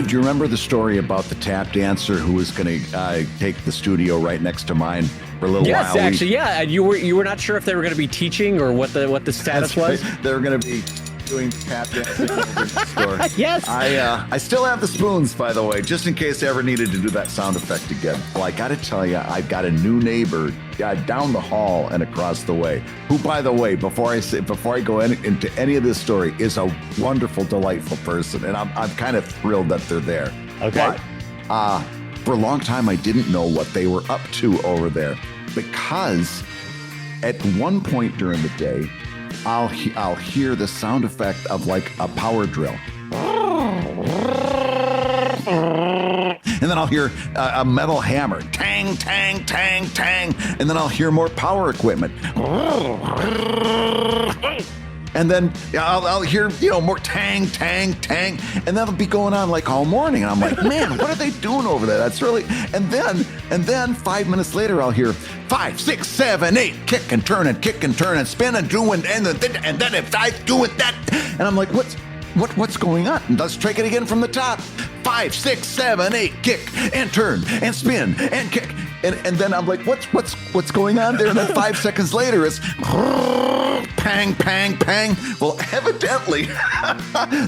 Dave, do you remember the story about the tap dancer who was going to take the studio right next to mine for a little while? Yes, actually, yeah. And you were not sure if they were going to be teaching or what the status was. They were going to be doing tap dancing over the store. Yes. I still have the spoons, by the way, just in case I ever needed to do that sound effect again. Well, I got to tell you, I've got a new neighbor down the hall and across the way, who, by the way, before I go into any of this story, is a wonderful, delightful person, and I'm kind of thrilled that they're there. Okay. But for a long time, I didn't know what they were up to over there, because at one point during the day, I'll hear the sound effect of like a power drill. And then I'll hear a metal hammer, tang, tang, tang, tang. And then I'll hear more power equipment. And then I'll hear, more tang, tang, tang. And that'll be going on like all morning. And I'm like, man, what are they doing over there? That's really, and then 5 minutes later, I'll hear 5, 6, 7, 8, kick and turn and spin and do and then if I do it that. And I'm like, what's going on? And let's take it again from the top. 5, 6, 7, 8, kick and turn and spin and kick. And then I'm like, what's going on there? And then 5 seconds later, it's pang, pang, pang. Well, evidently,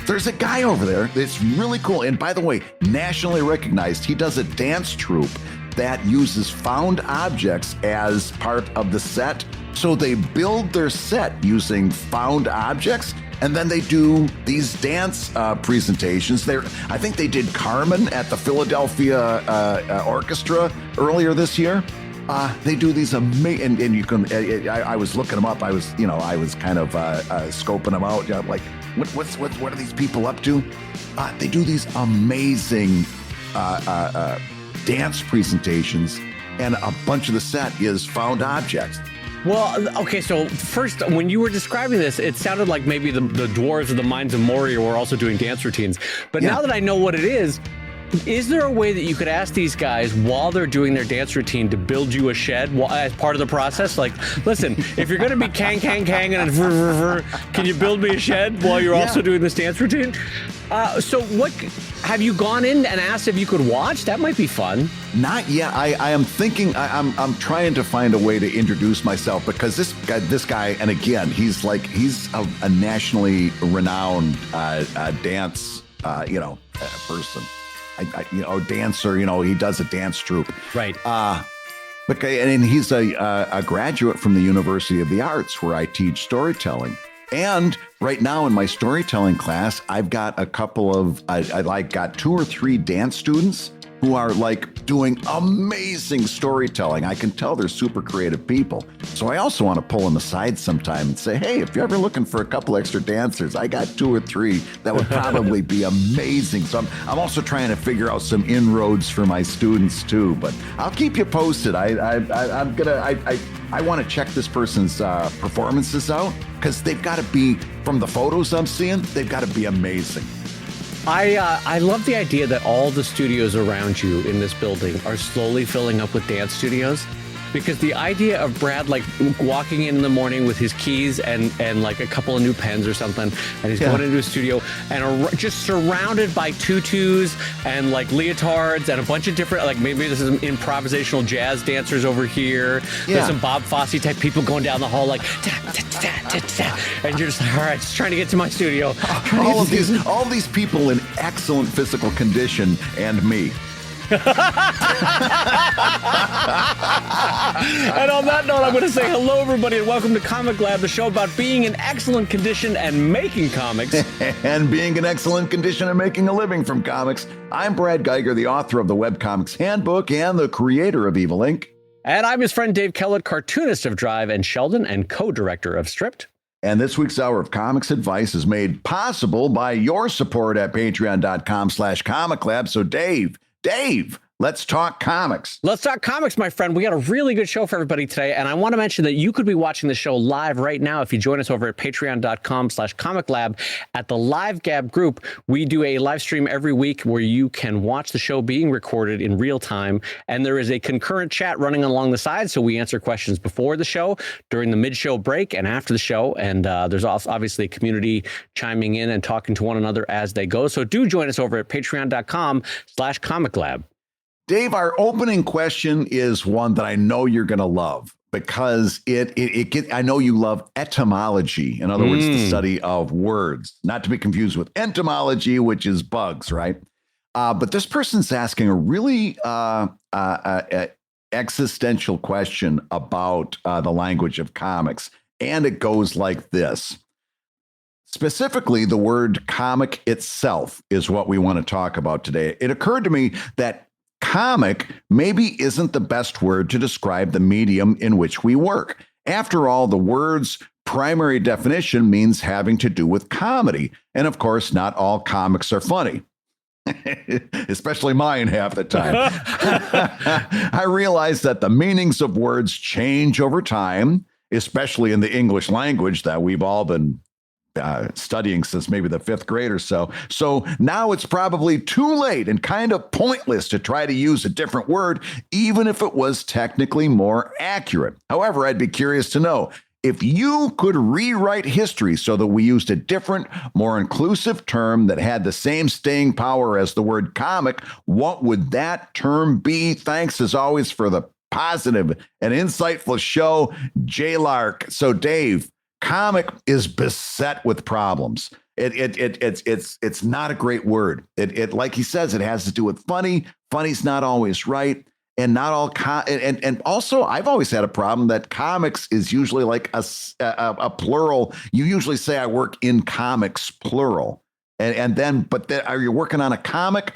there's a guy over there that's really cool. And by the way, nationally recognized. He does a dance troupe that uses found objects as part of the set. So they build their set using found objects, and then they do these dance presentations. I think they did Carmen at the Philadelphia Orchestra earlier this year. They do these amazing, and you can. I was looking them up. I was kind of scoping them out. Like, what are these people up to? They do these amazing dance presentations, and a bunch of the set is found objects. Well, okay, so first, when you were describing this, it sounded like maybe the dwarves of the Mines of Moria were also doing dance routines. But now that I know what it is there a way that you could ask these guys while they're doing their dance routine to build you a shed as part of the process? Like, listen, if you're going to be kang, kang, kang, and vrr, vrr, vrr, can you build me a shed while you're also doing this dance routine? So what, have you gone in and asked if you could watch? That might be fun. Not yet. I am thinking, I'm trying to find a way to introduce myself, because this guy, and again, he's a nationally renowned dance, person. Dancer, he does a dance troupe. Right. And he's a graduate from the University of the Arts, where I teach storytelling. And right now in my storytelling class, I've got a couple of, I got 2 or 3 dance students who are like doing amazing storytelling. I can tell they're super creative people. So I also want to pull them aside sometime and say, hey, if you're ever looking for a couple extra dancers, I got 2 or 3 that would probably be amazing. So I'm also trying to figure out some inroads for my students too, but I'll keep you posted. I want to check this person's performances out, because they've got to be, from the photos I'm seeing, they've got to be amazing. I love the idea that all the studios around you in this building are slowly filling up with dance studios, because the idea of Brad like walking in the morning with his keys and like a couple of new pens or something, and he's going into a studio and just surrounded by tutus and like leotards and a bunch of different, like maybe there's some improvisational jazz dancers over here. There's some Bob Fosse type people going down the hall like ta, ta, ta, ta, ta, and you're just like, all right, just trying to get to my studio. All of these people in excellent physical condition, and me. And on that note, I'm going to say hello, everybody, and welcome to ComicLab, the show about being in excellent condition and making comics. And being in excellent condition and making a living from comics. I'm Brad Geiger, the author of the Webcomics Handbook and the creator of Evil Inc. And I'm his friend Dave Kellett, cartoonist of Drive and Sheldon and co-director of Stripped. And this week's Hour of Comics Advice is made possible by your support at patreon.com/ComicLab. So Dave, Let's talk comics. Let's talk comics, my friend. We got a really good show for everybody today. And I want to mention that you could be watching the show live right now if you join us over at patreon.com/ComicLab at the Live Gab group. We do a live stream every week where you can watch the show being recorded in real time. And there is a concurrent chat running along the side. So we answer questions before the show, during the mid-show break, and after the show. And there's obviously a community chiming in and talking to one another as they go. So do join us over at patreon.com/ComicLab. Dave, our opening question is one that I know you're going to love because I know you love etymology. In other words, the study of words, not to be confused with entomology, which is bugs, right? But this person's asking a really existential question about the language of comics. And it goes like this. Specifically, the word comic itself is what we want to talk about today. It occurred to me that comic maybe isn't the best word to describe the medium in which we work. After all, the word's primary definition means having to do with comedy. And of course, not all comics are funny. Especially mine half the time. I realize that the meanings of words change over time, especially in the English language that we've all been studying since maybe the 5th grade or so. So now it's probably too late and kind of pointless to try to use a different word, even if it was technically more accurate. However, I'd be curious to know, if you could rewrite history so that we used a different, more inclusive term that had the same staying power as the word comic, what would that term be? Thanks as always for the positive and insightful show, J. Lark. So Dave, comic is beset with problems. It's not a great word. It like he says, it has to do with funny. Funny's not always right, and not all. And also, I've always had a problem that comics is usually like a plural. You usually say I work in comics, plural, and then are you working on a comic?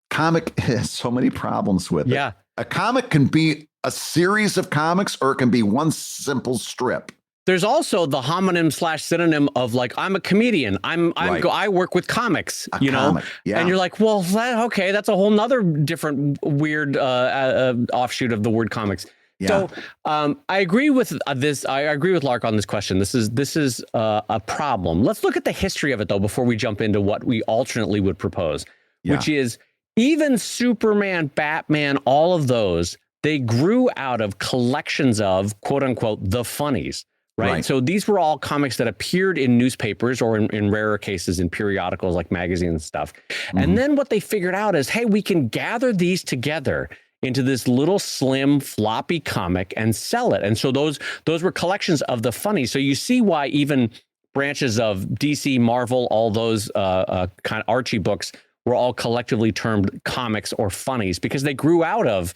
Comic has so many problems with it. Yeah, a comic can be a series of comics, or it can be one simple strip. There's also the homonym / synonym of like, I'm a comedian. I work with comics, you know, yeah. And you're like, well, okay, that's a whole nother different weird offshoot of the word comics. Yeah. So I agree with this. I agree with Lark on this question. This is a problem. Let's look at the history of it, though, before we jump into what we alternately would propose, which is even Superman, Batman, all of those, they grew out of collections of, quote unquote, the funnies. Right. So these were all comics that appeared in newspapers or in rarer cases in periodicals like magazines and stuff. Mm-hmm. And then what they figured out is, hey, we can gather these together into this little slim floppy comic and sell it. And so those were collections of the funny. So you see why even branches of DC, Marvel, all those kind of Archie books were all collectively termed comics or funnies, because they grew out of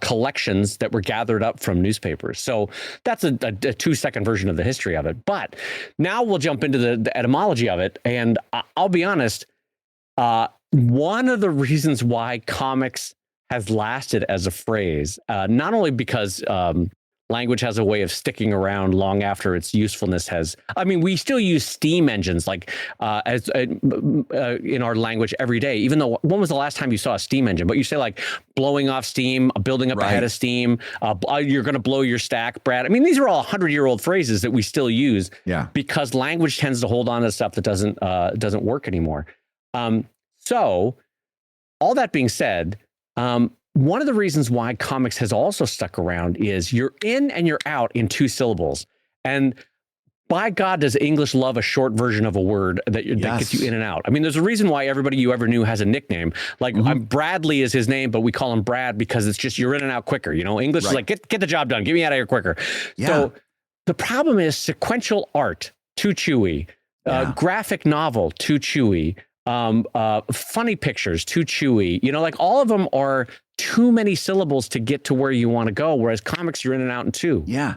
collections that were gathered up from newspapers. So that's a 2-second version of the history of it. But now we'll jump into the etymology of it. And I'll be honest, one of the reasons why comics has lasted as a phrase, not only because language has a way of sticking around long after its usefulness has. I mean, we still use steam engines like as in our language every day, even though when was the last time you saw a steam engine? But you say like blowing off steam, building up a head of steam, you're going to blow your stack, Brad. I mean, these are all 100-year-old phrases that we still use because language tends to hold on to stuff that doesn't work anymore. So all that being said, one of the reasons why comics has also stuck around is you're in and you're out in 2 syllables. And by God, does English love a short version of a word that gets you in and out. I mean, there's a reason why everybody you ever knew has a nickname. Like Bradley is his name, but we call him Brad because it's just you're in and out quicker. You know, English is like, get the job done. Get me out of here quicker. Yeah. So the problem is sequential art, too chewy. Graphic novel, too chewy. Funny pictures, too chewy. You know, like all of them are too many syllables to get to where you want to go, whereas comics, you're in and out in 2. Yeah.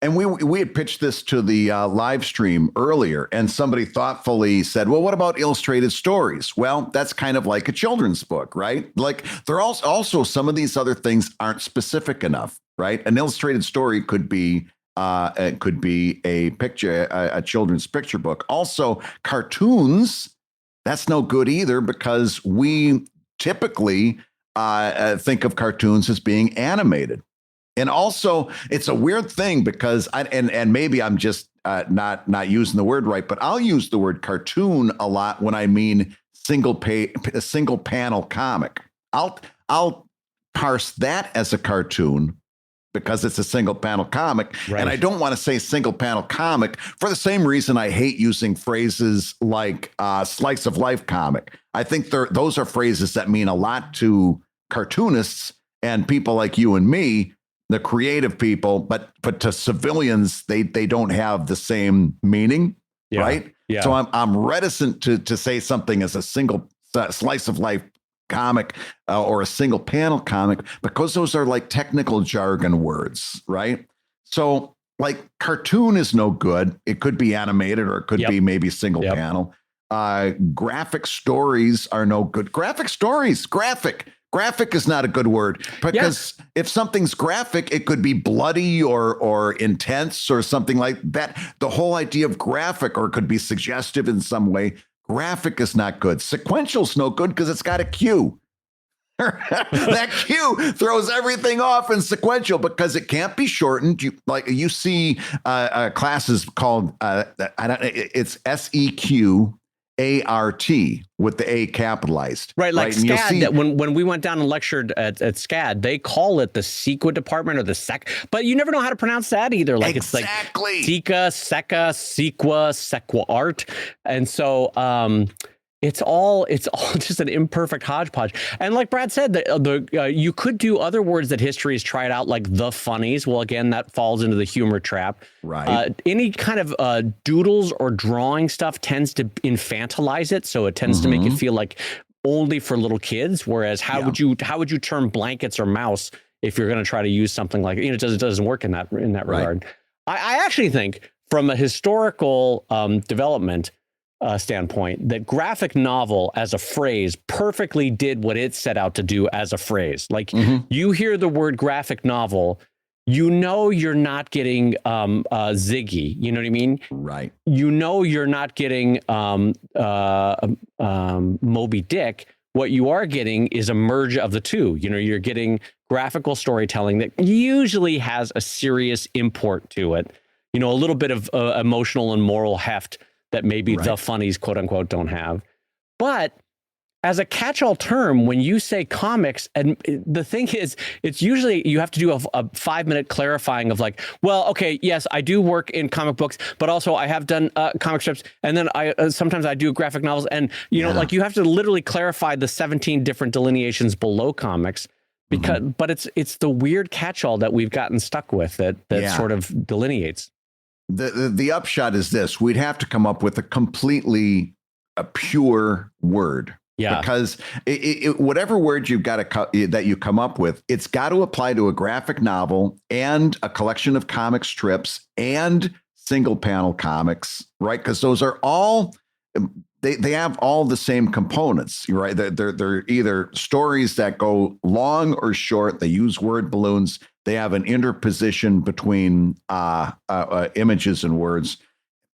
And we had pitched this to the live stream earlier, and somebody thoughtfully said, well, what about illustrated stories? Well, that's kind of like a children's book, right? Like there are also some of these other things aren't specific enough, right? An illustrated story could be a picture, a children's picture book. Also, cartoons, that's no good either, because we typically think of cartoons as being animated. And also, it's a weird thing because and maybe I'm just not using the word right, but I'll use the word cartoon a lot when I mean single panel comic. I'll parse that as a cartoon because it's a single panel comic. Right. And I don't want to say single panel comic for the same reason I hate using phrases like slice of life comic. I think those are phrases that mean a lot to cartoonists and people like you and me, the creative people, but to civilians, they don't have the same meaning, right? Yeah. So I'm reticent to say something as a single slice of life comic or a single panel comic because those are like technical jargon words, right? So like cartoon is no good. It could be animated or it could be maybe single panel. Graphic stories are no good. Graphic is not a good word because if something's graphic, it could be bloody or intense or something like that. The whole idea of graphic, or it could be suggestive in some way. Graphic is not good. Sequential's no good because it's got a cue. That cue throws everything off in sequential because it can't be shortened. You see classes called it's SEQART with the A capitalized. Right, like SCAD. That when we went down and lectured at SCAD, they call it the sequa department or the sec, but you never know how to pronounce that either. Like exactly. It's like Seca, Seca, Sequa, Sequa art. And so it's all just an imperfect hodgepodge. And like Brad said, you could do other words that history has tried out, like the funnies. Well, again, that falls into the humor trap. Right. Any kind of doodles or drawing stuff tends to infantilize it, so it tends to make it feel like only for little kids. Whereas how would you term blankets or mouse if you're going to try to use something like it doesn't work in that regard. I actually think from a historical development standpoint, that graphic novel as a phrase perfectly did what it set out to do as a phrase. Like you hear the word graphic novel, you know you're not getting Ziggy. You know what I mean? Right. You know you're not getting Moby Dick. What you are getting is a merge of the two. You know, you're getting graphical storytelling that usually has a serious import to it. You know, a little bit of emotional and moral heft that maybe the funnies, quote unquote, don't have. But as a catch-all term, when you say comics, and the thing is, it's usually you have to do a 5-minute clarifying of like, well, okay, yes, I do work in comic books, but also I have done comic strips, and then I sometimes I do graphic novels, and you know, like you have to literally clarify the 17 different delineations below comics, because but it's the weird catch-all that we've gotten stuck with that sort of delineates. The upshot is this: we'd have to come up with a completely pure word. Yeah. Because whatever word you've got that you come up with, it's got to apply to a graphic novel and a collection of comic strips and single panel comics, right? Because those are all they have all the same components, right? They're either stories that go long or short. They use word balloons. They have an interposition between images and words.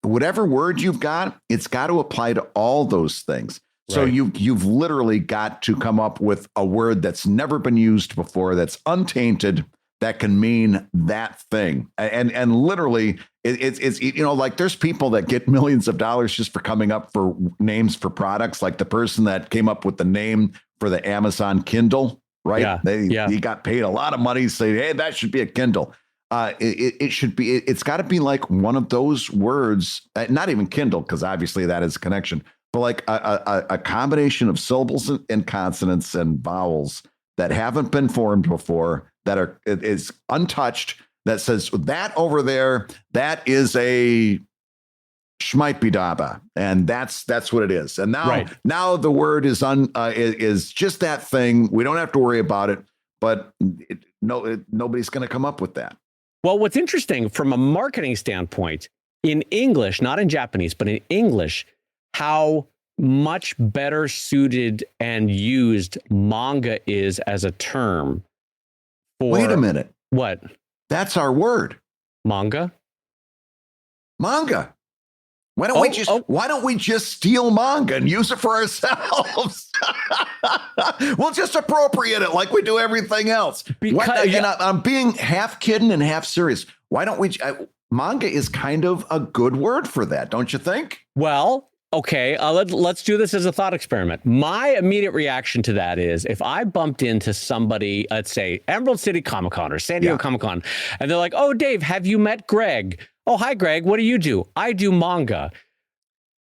Whatever word you've got, it's got to apply to all those things. So you've literally got to come up with a word that's never been used before, that's untainted, that can mean that thing. And literally, it's you know, like there's people that get millions of dollars just for coming up for names for products, like the person that came up with the name for the Amazon Kindle. Right. He got paid a lot of money to say, hey, that should be a Kindle. It should be. It's got to be like one of those words, not even Kindle, because obviously that is a connection, but like a combination of syllables and consonants and vowels that haven't been formed before, that is untouched, that says that over there, that is a Schmeitbidaba, and that's what it is. And now the word is just that thing. We don't have to worry about it, but nobody's going to come up with that. Well, what's interesting from a marketing standpoint in English, not in Japanese, but in English, how much better suited and used manga is as a term. Wait a minute. What? That's our word. Manga. Why don't we just steal manga and use it for ourselves? We'll just appropriate it like we do everything else. And I'm being half kidding and half serious. Why don't we? Manga is kind of a good word for that, don't you think? Well, okay, let's do this as a thought experiment. My immediate reaction to that is if I bumped into somebody, let's say Emerald City Comic Con or San Diego Comic Con, and they're like, "Oh, Dave, have you met Greg? Oh, hi, Greg. What do you do?" "I do manga."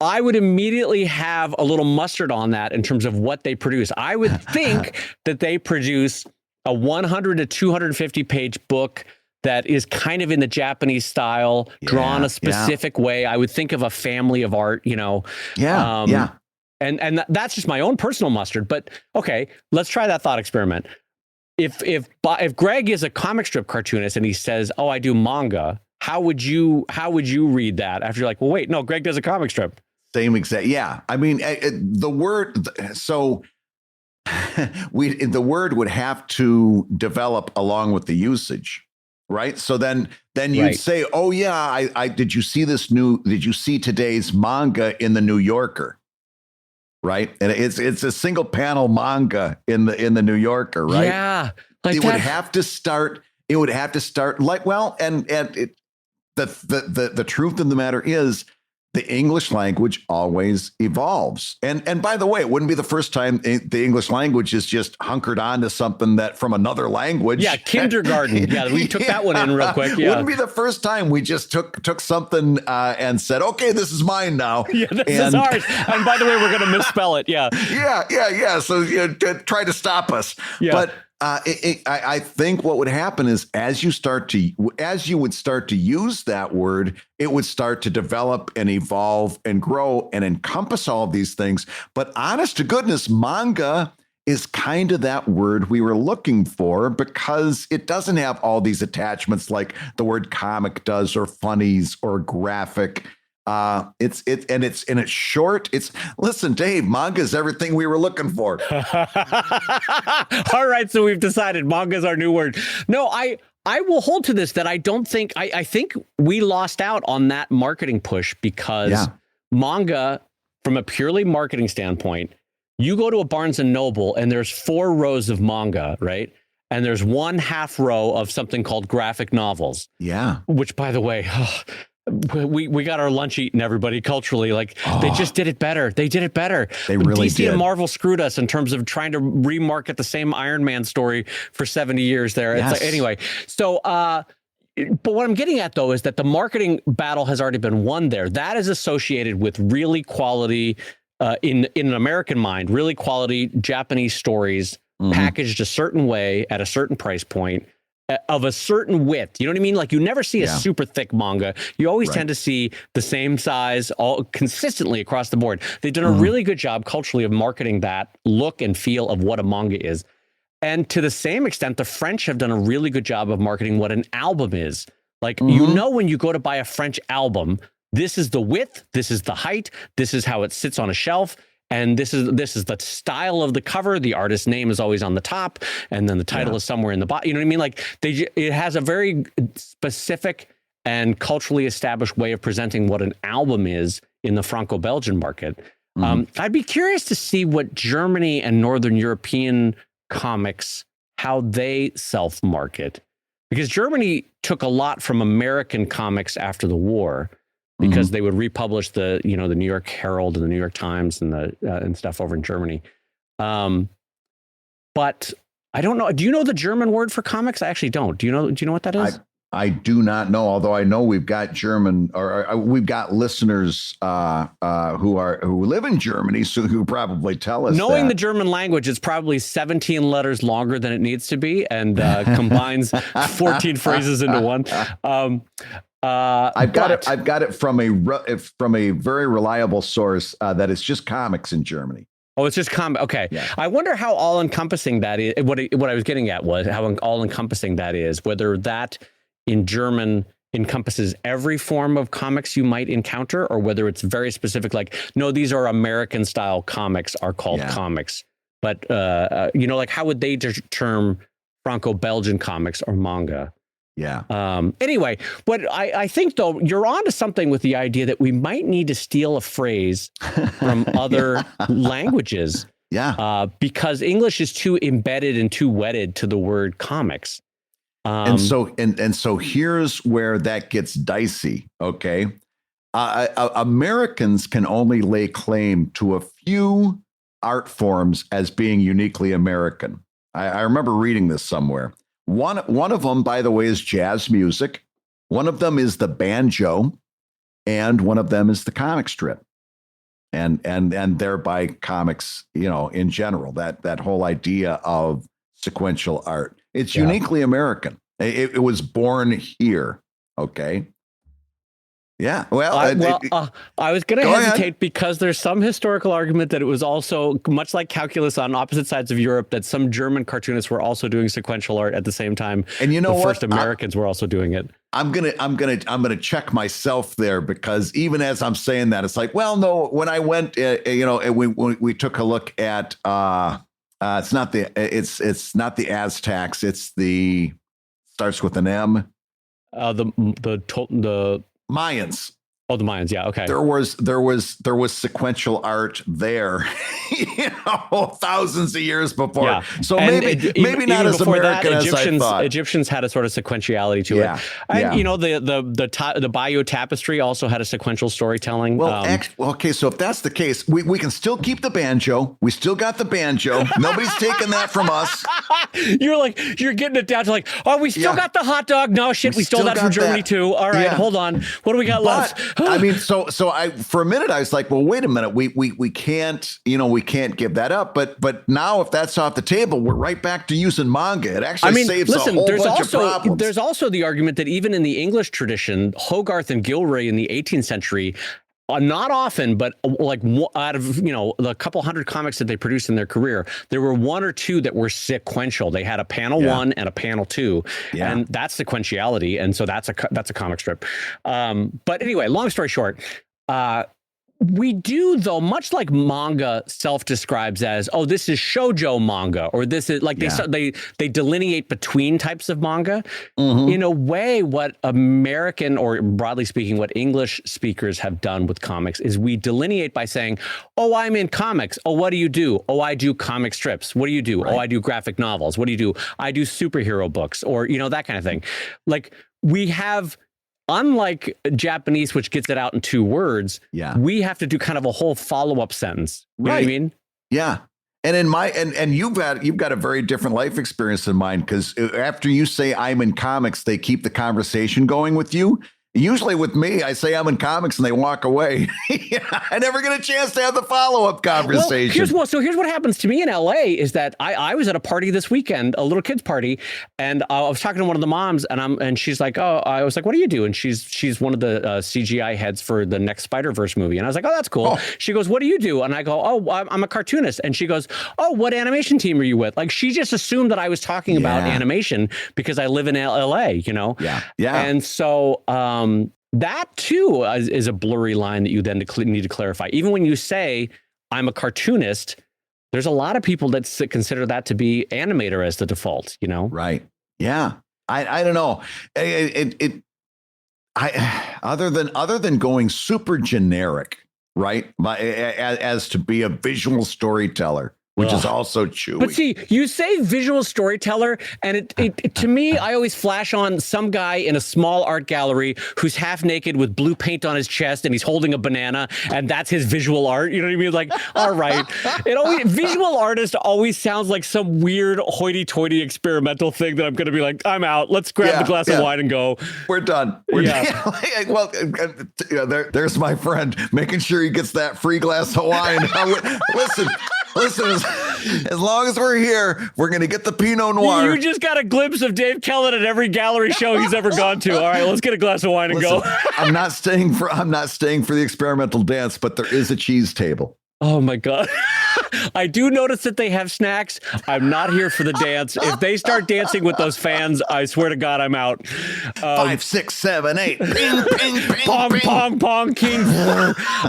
I would immediately have a little mustard on that in terms of what they produce. I would think that they produce a 100 to 250 page book that is kind of in the Japanese style, drawn a specific way. I would think of a family of art, you know. And that's just my own personal mustard. But okay, let's try that thought experiment. If Greg is a comic strip cartoonist and he says, "Oh, I do manga," how would you read that after you're like, "Well, wait, no, Greg does a comic strip." Same exact. Yeah. I mean, the word, so the word would have to develop along with the usage, right? So then you'd say, "Oh yeah, did you see did you see today's manga in the New Yorker?" Right? And it's a single panel manga in the New Yorker, right? Yeah. It would have to start like, well, and the truth of the matter is, the English language always evolves. And by the way, it wouldn't be the first time the English language is just hunkered on to something that from another language. Yeah, kindergarten. Yeah, we took that one in real quick. Yeah. Wouldn't be the first time we just took something and said, "Okay, this this is mine now." Yeah, this is ours. And by the way, we're going to misspell it. Yeah. Yeah. So try to stop us. Yeah. But I think what would happen is as you would start to use that word, it would start to develop and evolve and grow and encompass all of these things. But honest to goodness, manga is kind of that word we were looking for because it doesn't have all these attachments like the word comic does, or funnies, or graphic. It's short. Listen, Dave, manga is everything we were looking for. All right, so we've decided manga is our new word. No, I will hold to this, that I don't think, I think we lost out on that marketing push because manga, from a purely marketing standpoint, you go to a Barnes and Noble and there's 4 rows of manga, right? And there's 1/2 row of something called graphic novels. Yeah. Which, by the way, we got our lunch eaten, everybody, culturally. Like, they just did it better. They did it better. They really DC did. and Marvel screwed us in terms of trying to remarket the same Iron Man story for 70 years there. Yes. It's like, anyway, so but what I'm getting at, though, is that the marketing battle has already been won there. That is associated with really quality, in an American mind, really quality Japanese stories packaged a certain way at a certain price point, of a certain width. You know what I mean? Like, you never see a super thick manga. You always tend to see the same size all consistently across the board. They've done a really good job culturally of marketing that look and feel of what a manga is. And to the same extent, the French have done a really good job of marketing what an album is. Like, you know, when you go to buy a French album, this is the width, this is the height, this is how it sits on a shelf. And this is the style of the cover. The artist's name is always on the top, and then the title is somewhere in the bottom. You know what I mean? Like, it has a very specific and culturally established way of presenting what an album is in the Franco-Belgian market. I'd be curious to see what Germany and Northern European comics, how they self-market, because Germany took a lot from American comics after the war. Because they would republish the New York Herald and the New York Times and and stuff over in Germany. But I don't know. Do you know the German word for comics? I actually don't. Do you know what that is? I do not know, although I know we've got we've got listeners who live in Germany, so who probably tell us. Knowing the German language, it's probably 17 letters longer than it needs to be, and combines 14 phrases into one. I've got it from a very reliable source that it's just comics in Germany. Oh, it's just comic. Okay. Yeah. I wonder how all encompassing that is. What I was getting at was how all encompassing that is, whether that in German encompasses every form of comics you might encounter, or whether it's very specific, like, no, these are American style comics are called comics. But, like, how would they term Franco-Belgian comics or manga? Yeah. Anyway, what I think, though, you're onto something with the idea that we might need to steal a phrase from other languages. Yeah. Because English is too embedded and too wedded to the word comics. And so here's where that gets dicey. Okay. Americans can only lay claim to a few art forms as being uniquely American. I remember reading this somewhere. One of them, by the way, is jazz music. One of them is the banjo, and one of them is the comic strip. And thereby comics, in general, that whole idea of sequential art. It's uniquely American. It was born here. Okay. Yeah. Well, I was going to hesitate ahead. because there's some historical argument that it was also much like calculus on opposite sides of Europe, that some German cartoonists were also doing sequential art at the same time. And the first Americans were also doing it. I'm gonna check myself there, because even as I'm saying that, it's like, well, no. When I went, we took a look at it's not the Aztecs. It's the starts with an M. The Mayans. Oh, the Mayans. Yeah. Okay. There was sequential art there, thousands of years before. Yeah. So maybe not as American as I thought. Egyptians had a sort of sequentiality to it. And the Bayeux tapestry also had a sequential storytelling. Well, okay. So if that's the case, we can still keep the banjo. We still got the banjo. Nobody's taking that from us. You're getting it down to like, oh, we still got the hot dog. No shit, we stole that from Germany too. All right, hold on. What do we got left? I mean, so I for a minute I was like, well, wait a minute, we can't, we can't give that up. But now if that's off the table, we're right back to using manga. It actually saves a whole bunch of problems. There's also the argument that even in the English tradition, Hogarth and Gilray in the 18th century, not often, but like out of, the couple hundred comics that they produced in their career, there were one or two that were sequential. They had a panel 1 and a panel 2, and that's sequentiality. And so that's a comic strip. But anyway, long story short, we do, though, much like manga self-describes as, oh, this is shoujo manga, or this is like they delineate between types of manga. Mm-hmm. In a way, what American, or broadly speaking, what English speakers have done with comics is we delineate by saying, oh, I'm in comics. Oh, what do you do? Oh, I do comic strips. What do you do? Right. Oh, I do graphic novels. What do you do? I do superhero books, or, that kind of thing. Like, we have... Unlike Japanese, which gets it out in 2 words, we have to do kind of a whole follow-up sentence. You know what I mean? Yeah. And in my and you've got a very different life experience than mine, because after you say I'm in comics, they keep the conversation going with you. Usually with me, I say I'm in comics and they walk away. I never get a chance to have the follow-up conversation. So here's what happens to me in LA is that I was at a party this weekend, a little kid's party, and I was talking to one of the moms, and she's like, oh, I was like, what do you do? And she's one of the CGI heads for the next Spider-Verse movie. And I was like, oh, that's cool. Oh. She goes, what do you do? And I go, oh, I'm a cartoonist. And she goes, oh, what animation team are you with? Like, she just assumed that I was talking about animation because I live in LA, Yeah. Yeah. And so, that too is a blurry line that you then need to clarify. Even when you say I'm a cartoonist, there's a lot of people that consider that to be animator as the default, Right. Yeah. I don't know. Other than going super generic, right? As to be a visual storyteller, which is also chewy. But see, you say visual storyteller, and it to me, I always flash on some guy in a small art gallery who's half naked with blue paint on his chest, and he's holding a banana, and that's his visual art. You know what I mean? Like, all right. Visual artist always sounds like some weird hoity-toity experimental thing that I'm going to be like, I'm out. Let's grab the glass of wine and go. We're done. We're done. Well, there's my friend making sure he gets that free glass of wine. Listen, as long as we're here, we're going to get the Pinot Noir. You just got a glimpse of Dave Kellett at every gallery show he's ever gone to. All right, let's get a glass of wine and go. I'm not staying for the experimental dance, but there is a cheese table. Oh my God. I do notice that they have snacks. I'm not here for the dance. If they start dancing with those fans, I swear to God, I'm out. 5, 6, 7, 8. Ping, ping, ping, Pong, ping. pong, pong, king.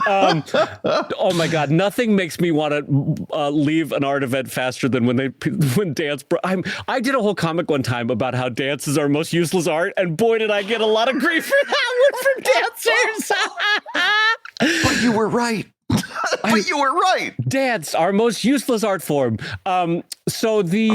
Oh my God. Nothing makes me want to leave an art event faster than when dance. I did a whole comic one time about how dance is our most useless art. And boy, did I get a lot of grief for that one from dancers. But you were right. But you were right. Dance, our most useless art form. So the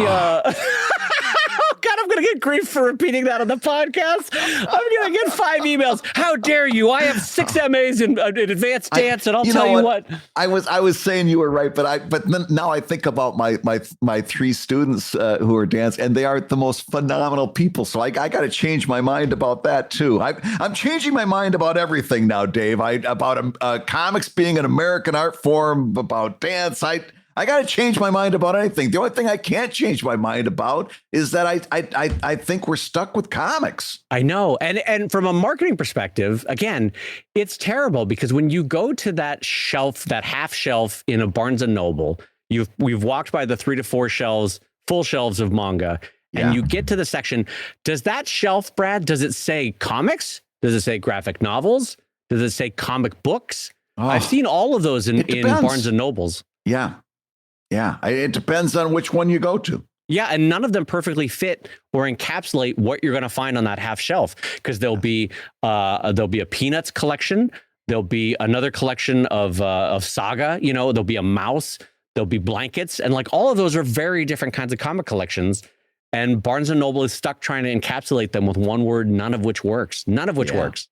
oh God, I'm gonna get grief for repeating that on the podcast. I'm gonna get 5 emails. How dare you? I have 6 MAs in advanced dance, and I'll tell you what. I was saying you were right, but then now I think about my 3 students who are dance, and they are the most phenomenal people. So I got to change my mind about that too. I'm changing my mind about everything now, Dave. About comics being an American art form, about dance. I got to change my mind about anything. The only thing I can't change my mind about is that I think we're stuck with comics. I know. And from a marketing perspective, again, it's terrible because when you go to that shelf, that half shelf in a Barnes and Noble, we've walked by the 3 to 4 shelves, full shelves of manga, and you get to the section. Does that shelf, Brad, does it say comics? Does it say graphic novels? Does it say comic books? Oh, I've seen all of those in Barnes and Nobles. Yeah. Yeah, it depends on which one you go to. Yeah, and none of them perfectly fit or encapsulate what you're going to find on that half shelf, because there'll be a Peanuts collection, there'll be another collection of Saga, there'll be a mouse, there'll be blankets, and like all of those are very different kinds of comic collections. And Barnes and Noble is stuck trying to encapsulate them with one word, none of which works. None of which works.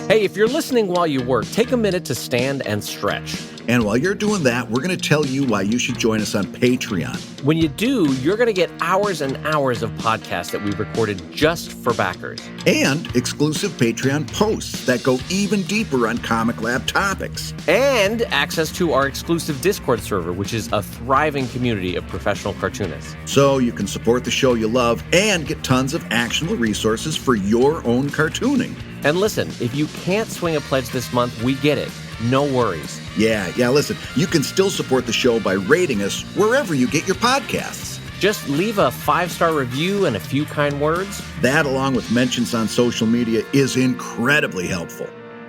Hey, if you're listening while you work, take a minute to stand and stretch. And while you're doing that, we're going to tell you why you should join us on Patreon. When you do, you're going to get hours and hours of podcasts that we recorded just for backers. And exclusive Patreon posts that go even deeper on ComicLab topics. And access to our exclusive Discord server, which is a thriving community of professional cartoonists. So you can support the show you love and get tons of actionable resources for your own cartooning. And listen, if you can't swing a pledge this month, we get it. No worries. Yeah, listen, you can still support the show by rating us wherever you get your podcasts. Just leave a 5-star review and a few kind words. That, along with mentions on social media, is incredibly helpful.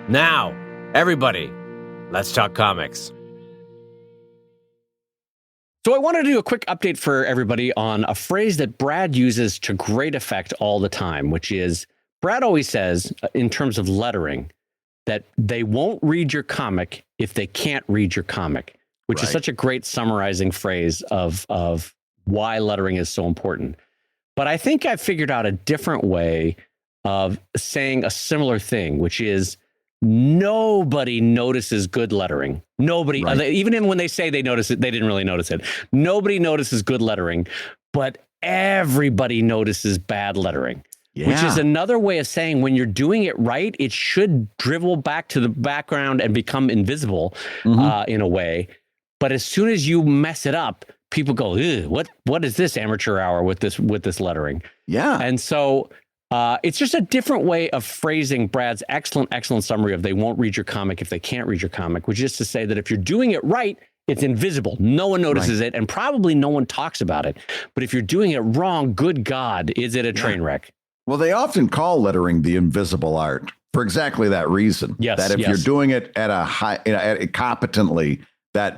Now, everybody, let's talk comics. So I wanted to do a quick update for everybody on a phrase that Brad uses to great effect all the time, which is, Brad always says, in terms of lettering, that they won't read your comic if they can't read your comic, which is such a great summarizing phrase of why lettering is so important. But I think I've figured out a different way of saying a similar thing, which is nobody notices good lettering. Nobody, even when they say they notice it, they didn't really notice it. Nobody notices good lettering, but everybody notices bad lettering. Which is another way of saying when you're doing it right, it should drivel back to the background and become invisible in a way. But as soon as you mess it up, people go, what is this amateur hour with this lettering? Yeah. And so it's just a different way of phrasing Brad's excellent summary of they won't read your comic if they can't read your comic, which is to say that if you're doing it right, it's invisible. No one notices it, and probably no one talks about it. But if you're doing it wrong, good God, is it a train wreck? Well, they often call lettering the invisible art for exactly that reason. Yes, that if you're doing it at a high, competently, that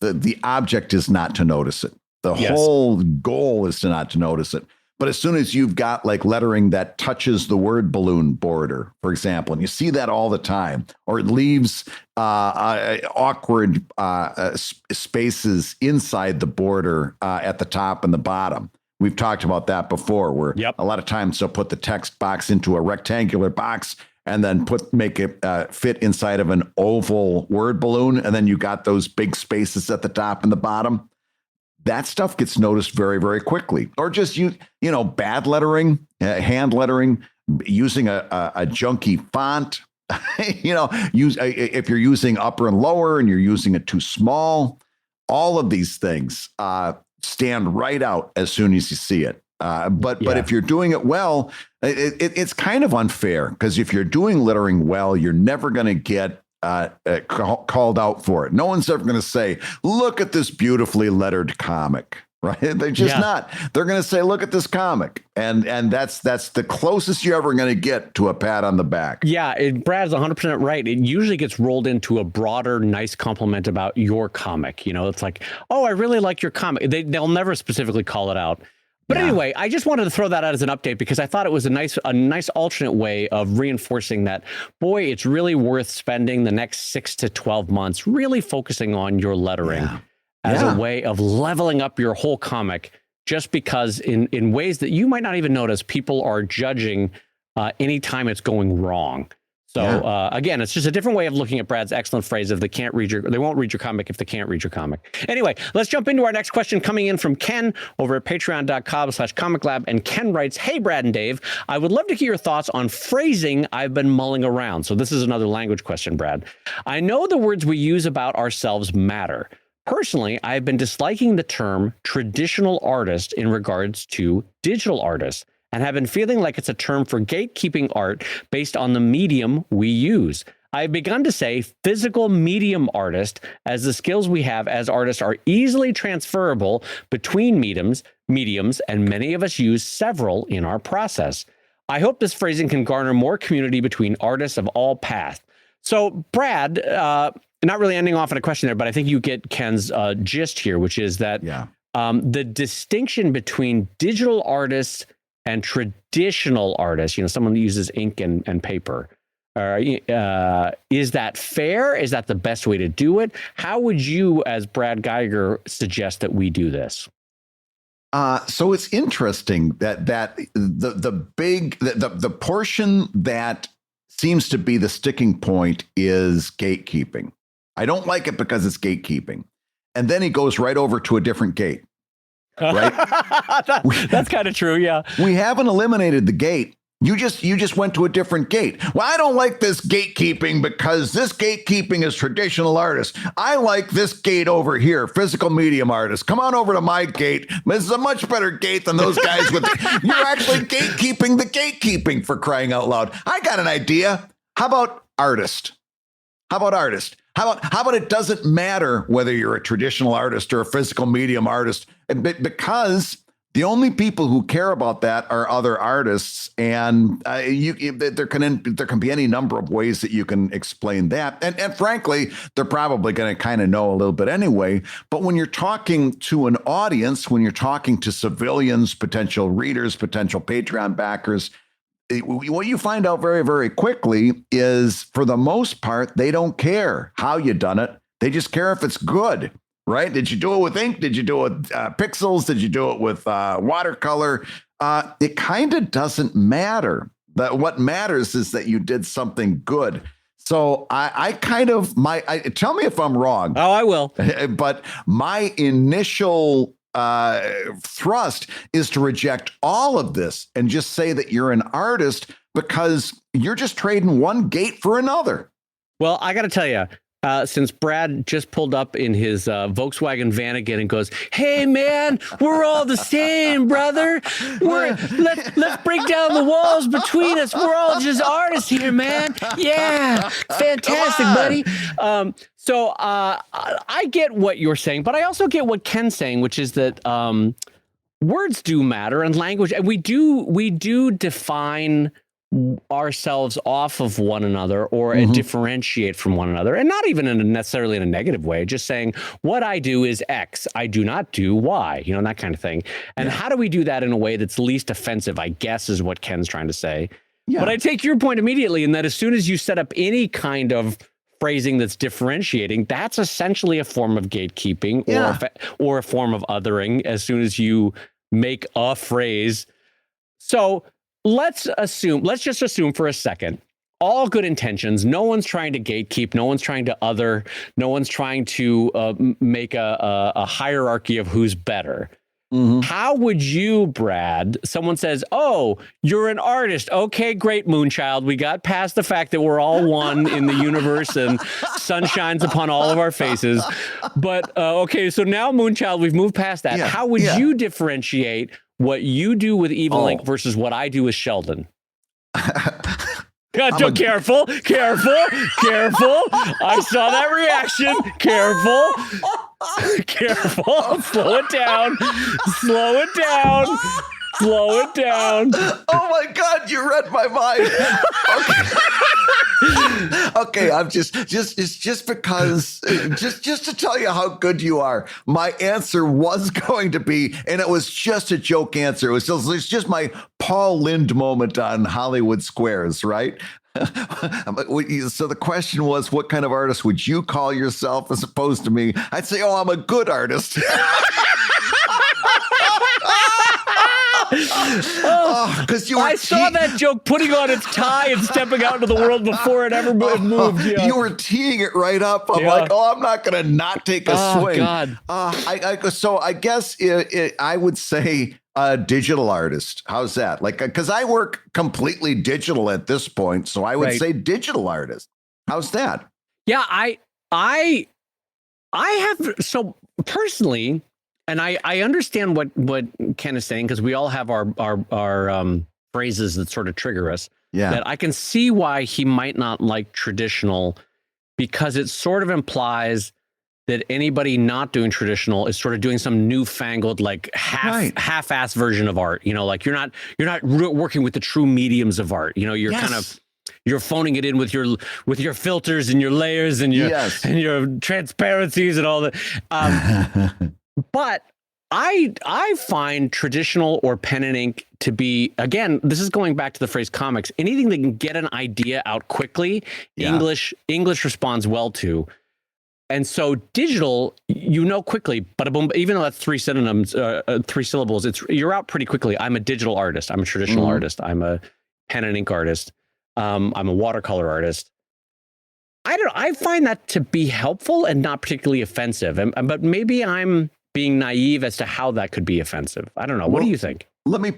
the object is not to notice it. The whole goal is to not to notice it. But as soon as you've got like lettering that touches the word balloon border, for example, and you see that all the time, or it leaves awkward spaces inside the border at the top and the bottom. We've talked about that before, where a lot of times they'll put the text box into a rectangular box and then make it fit inside of an oval word balloon. And then you got those big spaces at the top and the bottom. That stuff gets noticed very, very quickly. Or just, bad lettering, hand lettering, using a junky font, if you're using upper and lower and you're using it too small, all of these things stand right out as soon as you see it. But if you're doing it well, it's kind of unfair, because if you're doing lettering well, you're never going to get called out for it. No one's ever going to say, look at this beautifully lettered comic. Right? They're just not. They're going to say, look at this comic. And that's the closest you're ever going to get to a pat on the back. Yeah, Brad's 100% right. It usually gets rolled into a broader, nice compliment about your comic. You know, it's like, oh, I really like your comic. They'll never specifically call it out. But anyway, I just wanted to throw that out as an update because I thought it was a nice alternate way of reinforcing that, boy, it's really worth spending the next 6 to 12 months really focusing on your lettering as a way of leveling up your whole comic, just because in ways that you might not even notice, people are judging anytime it's going wrong. So again, it's just a different way of looking at Brad's excellent phrase of they won't read your comic if they can't read your comic. Anyway, let's jump into our next question coming in from Ken over at patreon.com/ComicLab. And Ken writes, hey, Brad and Dave, I would love to hear your thoughts on phrasing I've been mulling around. So this is another language question, Brad. I know the words we use about ourselves matter. Personally, I've been disliking the term traditional artist in regards to digital artists, and have been feeling like it's a term for gatekeeping art based on the medium we use. I've begun to say physical medium artist, as the skills we have as artists are easily transferable between mediums, and many of us use several in our process. I hope this phrasing can garner more community between artists of all paths. So, Brad, not really ending off on a question there, but I think you get Ken's gist here, which is that the distinction between digital artists and traditional artists, you know, someone who uses ink and paper, is that fair? Is that the best way to do it? How would you, as Brad Geiger, suggest that we do this? So it's interesting that the portion that seems to be the sticking point is gatekeeping. I don't like it because it's gatekeeping. And then he goes right over to a different gate. Right? That's kind of true. Yeah. We haven't eliminated the gate. You just went to a different gate. Well, I don't like this gatekeeping because this gatekeeping is traditional artists. I like this gate over here, physical medium artists. Come on over to my gate. This is a much better gate than those guys with you're actually gatekeeping the gatekeeping, for crying out loud. I got an idea. How about artist? How about it doesn't matter whether you're a traditional artist or a physical medium artist, because the only people who care about that are other artists, and there can be any number of ways that you can explain that. And frankly, they're probably going to kind of know a little bit anyway. But when you're talking to an audience, when you're talking to civilians, potential readers, potential Patreon backers, what you find out very, very quickly is, for the most part, they don't care how you done it. They just care if it's good, right? Did you do it with ink? Did you do it with pixels? Did you do it with watercolor? It kind of doesn't matter. But what matters is that you did something good. So tell me if I'm wrong. Oh, I will. But my initial thrust is to reject all of this and just say that you're an artist because you're just trading one gate for another. Well, I got to tell you, since Brad just pulled up in his Volkswagen van again and goes, hey, man, we're all the same, brother. Let's break down the walls between us. We're all just artists here, man. Yeah, fantastic, buddy. So I get what you're saying, but I also get what Ken's saying, which is that words do matter, and language, and we do define ourselves off of one another, or differentiate from one another, and not even necessarily in a negative way, just saying what I do is X, I do not do Y, you know, that kind of thing. And how do we do that in a way that's least offensive, I guess, is what Ken's trying to say. But I take your point immediately in that as soon as you set up any kind of phrasing that's differentiating, that's essentially a form of gatekeeping or a form of othering as soon as you make a phrase. So let's just assume for a second, all good intentions. No one's trying to gatekeep. No one's trying to other. No one's trying to make a hierarchy of who's better. How would you, Brad, someone says, oh, you're an artist. Okay, great, Moonchild. We got past the fact that we're all one in the universe and sun shines upon all of our faces. But okay, so now, Moonchild, we've moved past that. How would you differentiate what you do with Evil Ink versus what I do with Sheldon? Careful. I saw that reaction. Careful. Slow it down. Oh my God, you read my mind. Okay, I'm just because to tell you how good you are. My answer was going to be, and it was just a joke answer. It's just my Paul Lynde moment on Hollywood Squares, right? So the question was, what kind of artist would you call yourself as opposed to me? I'd say, oh, I'm a good artist. Because I saw that joke putting on its tie and stepping out into the world before it ever moved. Yeah. You were teeing it right up. I'm like, I'm not going to not take a swing. God. So I guess I would say a digital artist. How's that? Like, because I work completely digital at this point, so I would say digital artist. How's that? Yeah, I have, so personally. And I understand what Ken is saying, because we all have our phrases that sort of trigger us. Yeah. That I can see why he might not like traditional, because it sort of implies that anybody not doing traditional is sort of doing some newfangled, like half-ass version of art. You know, like you're not working with the true mediums of art. You know, you're kind of, you're phoning it in with your filters and your layers and your transparencies and all that. But I find traditional or pen and ink to be, again, this is going back to the phrase comics, anything that can get an idea out quickly, English responds well to. And so digital, quickly, but even though that's three synonyms, three syllables, you're out pretty quickly. I'm a digital artist. I'm a traditional artist. I'm a pen and ink artist. I'm a watercolor artist. I find that to be helpful and not particularly offensive. But maybe I'm being naive as to how that could be offensive. I don't know. What do you think? Let me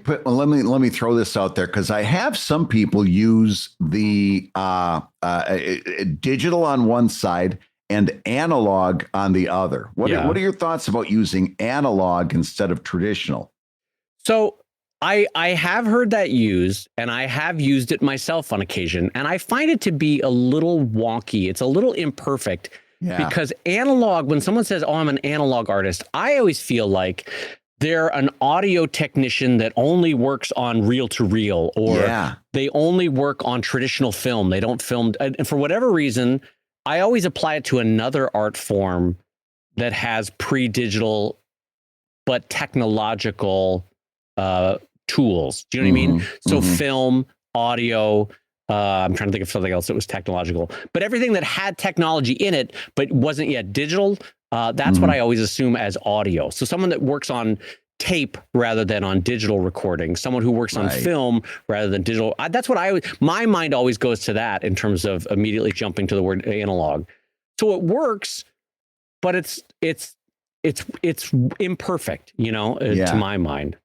throw this out there, because I have some people use the digital on one side and analog on the other. What are your thoughts about using analog instead of traditional? So I have heard that used, and I have used it myself on occasion, and I find it to be a little wonky. It's a little imperfect. Yeah. Because analog, when someone says, oh, I'm an analog artist, I always feel like they're an audio technician that only works on reel to reel, or they only work on traditional film. They don't film. And for whatever reason, I always apply it to another art form that has pre-digital but technological tools. Do you know what I mean? So film, audio, I'm trying to think of something else that was technological, but everything that had technology in it, but wasn't yet digital, that's what I always assume as audio. So someone that works on tape rather than on digital recording, someone who works on film rather than digital. That's what my mind always goes to that in terms of immediately jumping to the word analog. So it works, but it's imperfect, to my mind.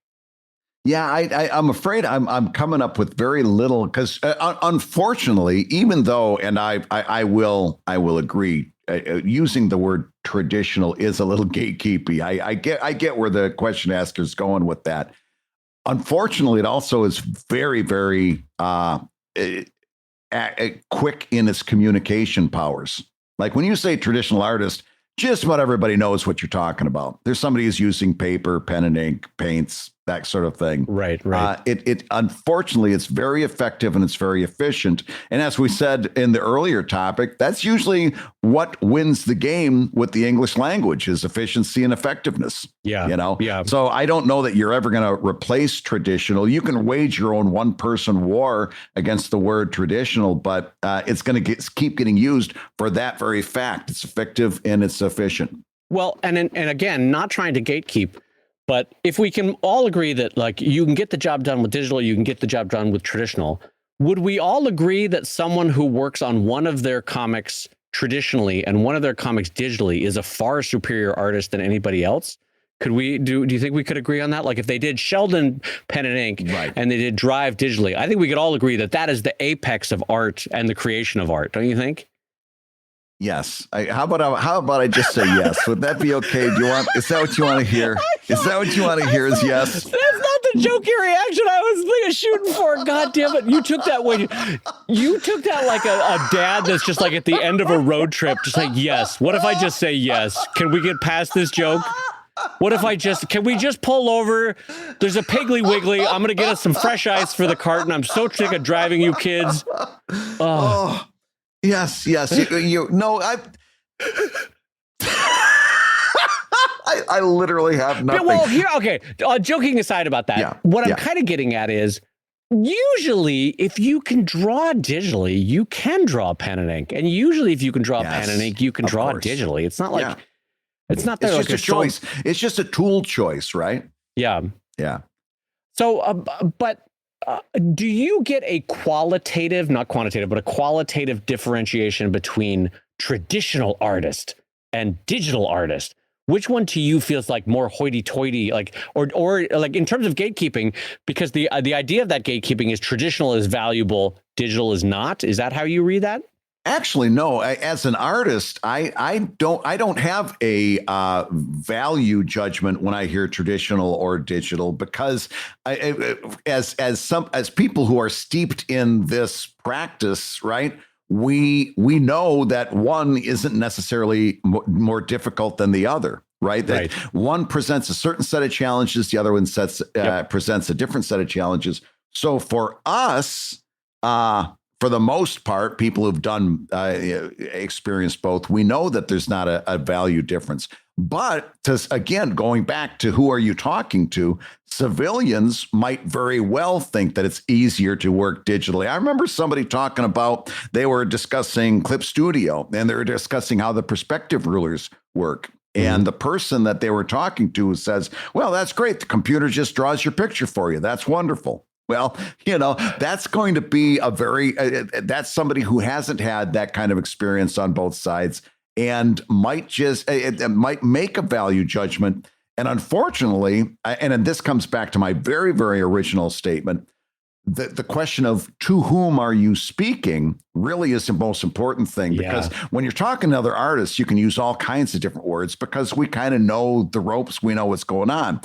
Yeah, I'm afraid I'm coming up with very little, because unfortunately, even though, and I will agree, using the word traditional is a little gatekeepy. I get where the question asker is going with that. Unfortunately, it also is very, very quick in its communication powers. Like when you say traditional artist, just about everybody knows what you're talking about. There's somebody who's using paper, pen and ink, paints, that sort of thing. Right. It unfortunately, it's very effective and it's very efficient. And as we said in the earlier topic, that's usually what wins the game with the English language, is efficiency and effectiveness. Yeah. So I don't know that you're ever going to replace traditional. You can wage your own one-person war against the word traditional, but it's going to keep getting used for that very fact. It's effective and it's efficient. Well, and again, not trying to gatekeep, but if we can all agree that, like, you can get the job done with digital, you can get the job done with traditional, would we all agree that someone who works on one of their comics traditionally and one of their comics digitally is a far superior artist than anybody else? Could we do you think we could agree on that? Like if they did Sheldon pen and ink and they did Drive digitally, I think we could all agree that that is the apex of art and the creation of art. Don't you think? Yes. How about I just say yes? Would that be okay? Is that what you want to hear? Is that what you want to hear? Is yes? That's not the jokey reaction I was thinking shooting for. God damn it. You took that way. You took that like a dad that's just like at the end of a road trip, just like, yes. What if I just say yes? Can we get past this joke? What if can we just pull over? There's a Piggly Wiggly. I'm going to get us some fresh ice for the carton. I'm so sick of driving you kids. Oh, yes. No, I literally have nothing. Well, here, okay. Joking aside about that, what I'm kind of getting at is usually if you can draw digitally, you can draw pen and ink. And usually if you can draw pen and ink, you can draw digitally. It's not like, it's not that it's just a choice. It's just a tool choice, right? Yeah. Yeah. So, do you get a qualitative, not quantitative, but a qualitative differentiation between traditional artist and digital artist? Which one to you feels like more hoity-toity, like, or like in terms of gatekeeping? Because the idea of that gatekeeping is traditional is valuable, digital is not. Is that how you read that? Actually, no. As an artist, I don't have a value judgment when I hear traditional or digital, because as people who are steeped in this practice, right? We know that one isn't necessarily more difficult than the other, right? That one presents a certain set of challenges, the other one presents a different set of challenges. So for us, for the most part, people who've done experienced both, we know that there's not a value difference. But again, going back to who are you talking to, civilians might very well think that it's easier to work digitally. I remember somebody talking about, they were discussing Clip Studio, and they were discussing how the perspective rulers work. And the person that they were talking to says, well, that's great. The computer just draws your picture for you. That's wonderful. Well, that's going to be that's somebody who hasn't had that kind of experience on both sides, and might might make a value judgment. And unfortunately, and this comes back to my very, very original statement, the question of to whom are you speaking really is the most important thing, because when you're talking to other artists, you can use all kinds of different words because we kind of know the ropes, we know what's going on.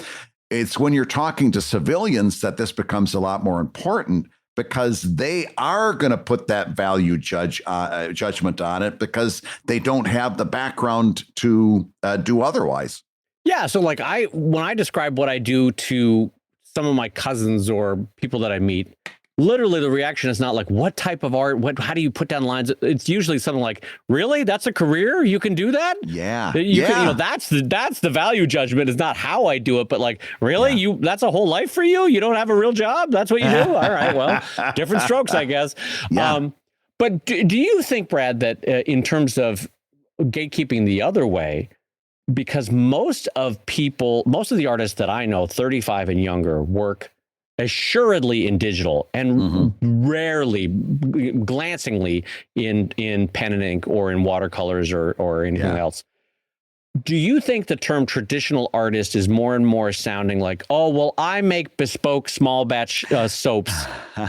It's when you're talking to civilians that this becomes a lot more important, because they are going to put that value judgment on it because they don't have the background to do otherwise. Yeah. So like when I describe what I do to some of my cousins or people that I meet, literally the reaction is not like, what type of art, how do you put down lines? It's usually something like, really? That's a career? You can do that? Yeah. Can, that's the value judgment. Is not how I do it, but like, really? That's a whole life for you? You don't have a real job? That's what you do? All right. Well, different strokes, I guess. Yeah. But do you think, Brad, that in terms of gatekeeping the other way, because most of the artists that I know, 35 and younger, work assuredly in digital and rarely, glancingly in pen and ink or in watercolors or anything else. Do you think the term traditional artist is more and more sounding like, oh, well, I make bespoke small batch soaps,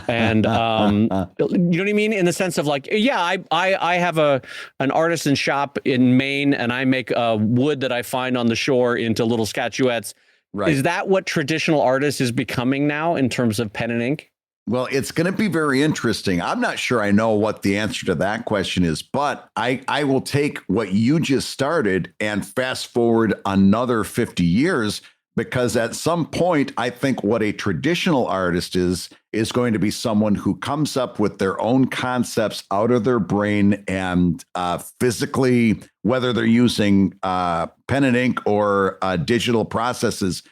and you know what I mean? In the sense of like, I have an artisan shop in Maine, and I make wood that I find on the shore into little statuettes. Right. Is that what traditional artist is becoming now in terms of pen and ink? Well, it's going to be very interesting. I'm not sure I know what the answer to that question is, but I will take what you just started and fast forward another 50 years, because at some point, I think what a traditional artist is going to be someone who comes up with their own concepts out of their brain and physically, whether they're using pen and ink or digital processes,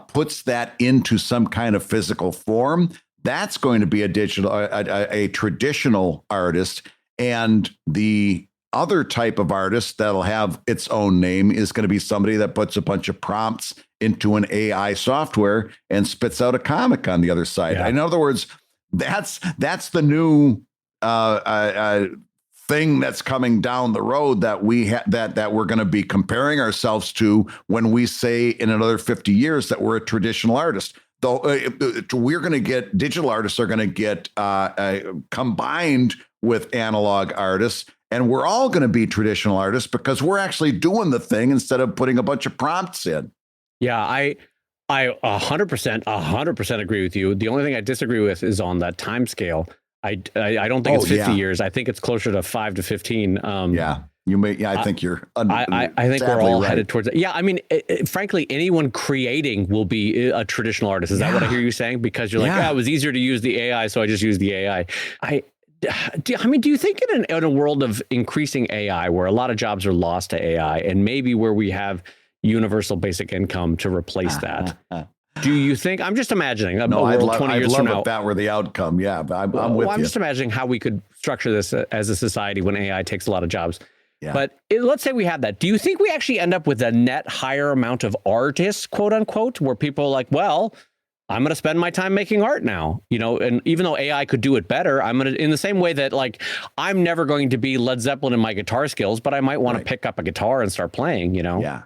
puts that into some kind of physical form. That's going to be a traditional artist. And the other type of artist that'll have its own name is going to be somebody that puts a bunch of prompts into an AI software and spits out a comic on the other side. Yeah. In other words, that's the new thing that's coming down the road that that we're going to be comparing ourselves to when we say in another 50 years that we're a traditional artist. Though we're going to get digital artists are going to get combined with analog artists, and we're all going to be traditional artists because we're actually doing the thing instead of putting a bunch of prompts in. Yeah, I 100% agree with you. The only thing I disagree with is on that time scale. I don't think it's 50 years. I think it's closer to 5 to 15. You may. Yeah, I think you're. I think we're all headed towards it. Yeah, I mean, frankly, anyone creating will be a traditional artist. Is that what I hear you saying? Because you're like, it was easier to use the AI, so I just use the AI. I mean, do you think in a world of increasing AI, where a lot of jobs are lost to AI, and maybe where we have universal basic income to replace that? Do you think? I'm just imagining a world 20 years from now. If that were the outcome. Yeah, but I'm with you. I'm just imagining how we could structure this as a society when AI takes a lot of jobs. Yeah. But let's say we have that. Do you think we actually end up with a net higher amount of artists, quote unquote, where people are like, well, I'm going to spend my time making art now, and even though AI could do it better, I'm going to, in the same way that like, I'm never going to be Led Zeppelin in my guitar skills, but I might want to pick up a guitar and start playing, Yeah.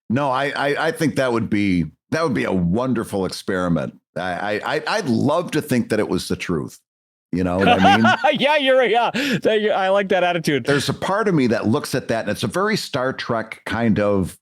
No, I think that would be a wonderful experiment. I'd love to think that it was the truth. You know what I mean? Yeah, you're right. Yeah, I like that attitude. There's a part of me that looks at that, and it's a very Star Trek kind of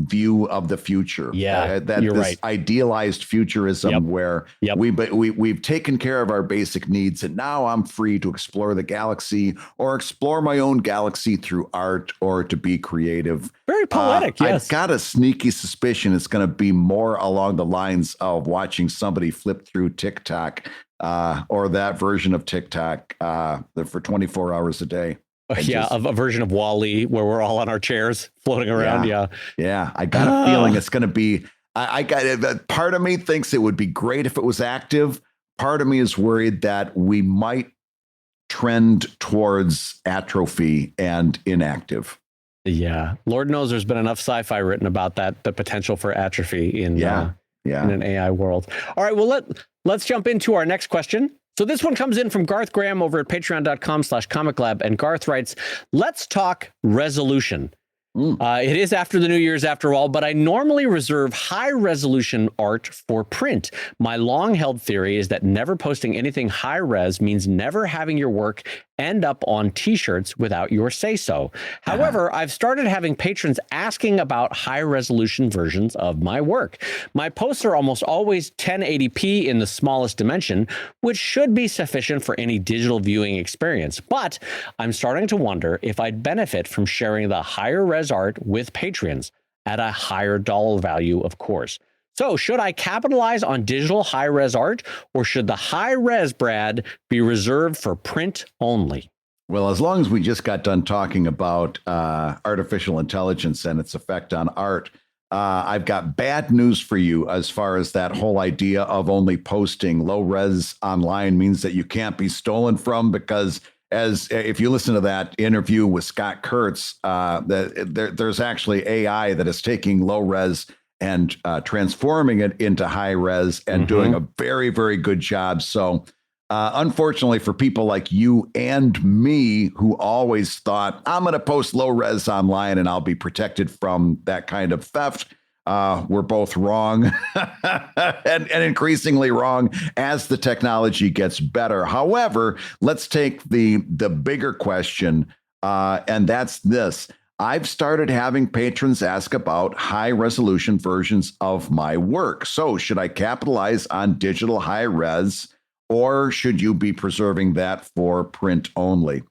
view of the future. Yeah, that you're this right. Idealized futurism where we've taken care of our basic needs, and now I'm free to explore the galaxy or explore my own galaxy through art or to be creative. Very poetic. Yes, I've got a sneaky suspicion it's going to be more along the lines of watching somebody flip through TikTok. Or that version of TikTok for 24 hours a day. A version of WALL-E where we're all on our chairs floating around. Yeah. I got a feeling it's going to be. I got part of me thinks it would be great if it was active. Part of me is worried that we might trend towards atrophy and inactive. Yeah, Lord knows there's been enough sci-fi written about that, the potential for atrophy in an AI world. All right, well, let's jump into our next question. So this one comes in from Garth Graham over at patreon.com/ComicLab. And Garth writes, let's talk resolution. It is after the New Year's after all, but I normally reserve high resolution art for print. My long held theory is that never posting anything high res means never having your work end up on t-shirts without your say so. However, I've started having patrons asking about high resolution versions of my work. My posts are almost always 1080p in the smallest dimension, which should be sufficient for any digital viewing experience. But I'm starting to wonder if I'd benefit from sharing the higher res art with patrons at a higher dollar value, of course. So should I capitalize on digital high-res art, or should the high-res Brad be reserved for print only? Well, as long as we just got done talking about artificial intelligence and its effect on art, I've got bad news for you as far as that whole idea of only posting low-res online means that you can't be stolen from, because if you listen to that interview with Scott Kurtz, there's actually AI that is taking low-res and transforming it into high res and doing a very, very good job. So unfortunately for people like you and me, who always thought I'm going to post low res online and I'll be protected from that kind of theft, we're both wrong and increasingly wrong as the technology gets better. However, let's take the bigger question, and that's this. I've started having patrons ask about high resolution versions of my work. So should I capitalize on digital high res, or should you be preserving that for print only?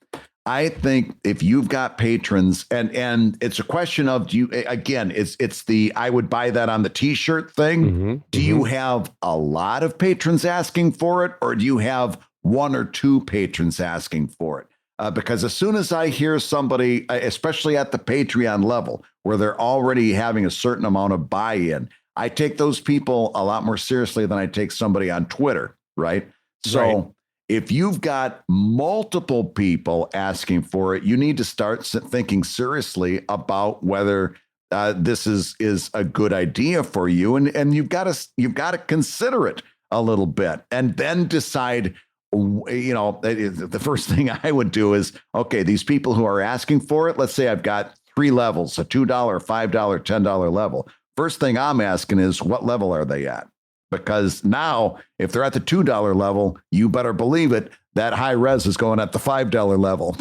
I think if you've got patrons, and it's a question of, do you, again, it's the, I would buy that on the t-shirt thing. Do you have a lot of patrons asking for it, or do you have one or two patrons asking for it? Because as soon as I hear somebody, especially at the Patreon level, where they're already having a certain amount of buy-in, I take those people a lot more seriously than I take somebody on Twitter, right? So if you've got multiple people asking for it, you need to start thinking seriously about whether this is a good idea for you, and you've got to consider it a little bit, and then decide. You know, the first thing I would do is, okay, these people who are asking for it, let's say I've got 3 levels, a $2, $5, $10 level. First thing I'm asking is, what level are they at? because now if they're at the $2 level, you better believe it, that high res is going at the $5 level,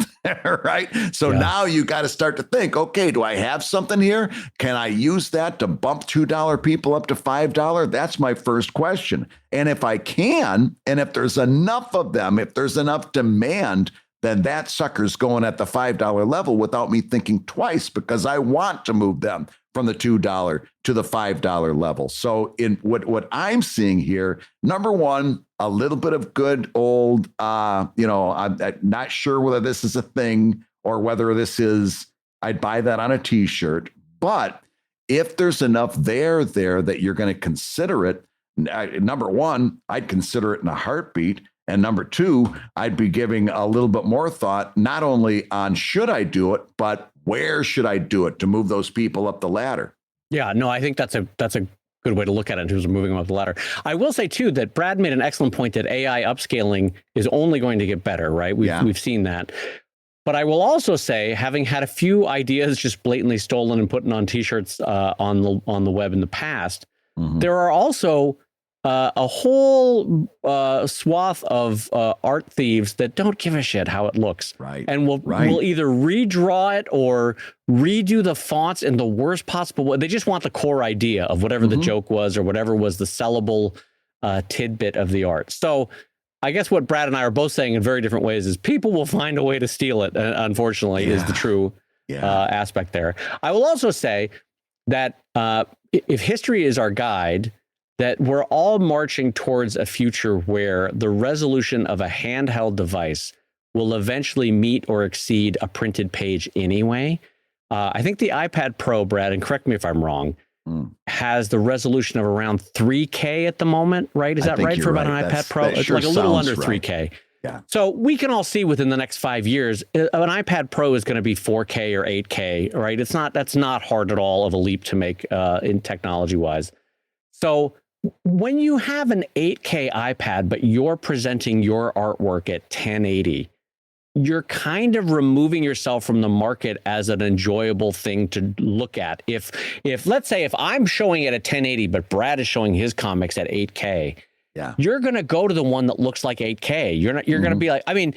right? So now you got to start to think, okay, do I have something here? Can I use that to bump $2 people up to $5? That's my first question. And if I can, and if there's enough of them, if there's enough demand, then that sucker's going at the $5 level without me thinking twice, because I want to move them from the $2 to the $5 level. So in what I'm seeing here, number one, a little bit of good old, I'm not sure whether this is a thing or whether this is, I'd buy that on a t-shirt, but if there's enough there that you're going to consider it, number one, I'd consider it in a heartbeat. And number two, I'd be giving a little bit more thought, not only on should I do it, but where should I do it to move those people up the ladder? Yeah, no, I think that's a good way to look at it in terms of moving them up the ladder. I will say too that Brad made an excellent point that AI upscaling is only going to get better, right? We've seen that. But I will also say, having had a few ideas just blatantly stolen and putting on t-shirts on the web in the past, there are also a whole swath of art thieves that don't give a shit how it looks, and will either redraw it or redo the fonts in the worst possible way. They just want the core idea of whatever the joke was or whatever was the sellable tidbit of the art. So I guess what Brad and I are both saying in very different ways is people will find a way to steal it, unfortunately, is the true aspect there. I will also say that if history is our guide, that we're all marching towards a future where the resolution of a handheld device will eventually meet or exceed a printed page anyway. I think the iPad Pro, Brad, and correct me if I'm wrong, has the resolution of around 3K at the moment, right? Is that right for about an iPad Pro? It's like a little under 3K. Yeah. So we can all see within the next 5 years, an iPad Pro is going to be 4K or 8K, right? That's not hard at all of a leap to make in technology wise. So when you have an 8K iPad, but you're presenting your artwork at 1080, you're kind of removing yourself from the market as an enjoyable thing to look at. If let's say if I'm showing it at 1080, but Brad is showing his comics at 8K, you're going to go to the one that looks like 8K. You're going to be like, I mean,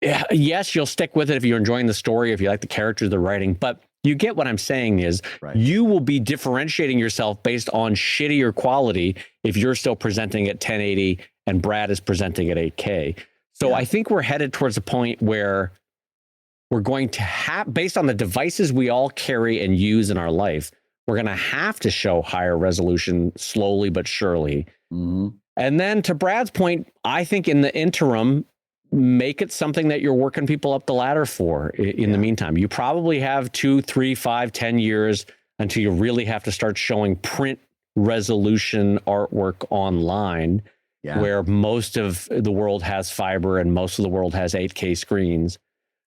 yes, you'll stick with it if you're enjoying the story, if you like the characters, the writing, but you get what I'm saying is you will be differentiating yourself based on shittier quality if you're still presenting at 1080 and Brad is presenting at 8K. So I think we're headed towards a point where we're going to have, based on the devices we all carry and use in our life, we're going to have to show higher resolution slowly but surely. And then to Brad's point, I think in the interim, make it something that you're working people up the ladder for in the meantime. You probably have 2, 3, 5, 10 years until you really have to start showing print resolution artwork online, where most of the world has fiber and most of the world has 8K screens.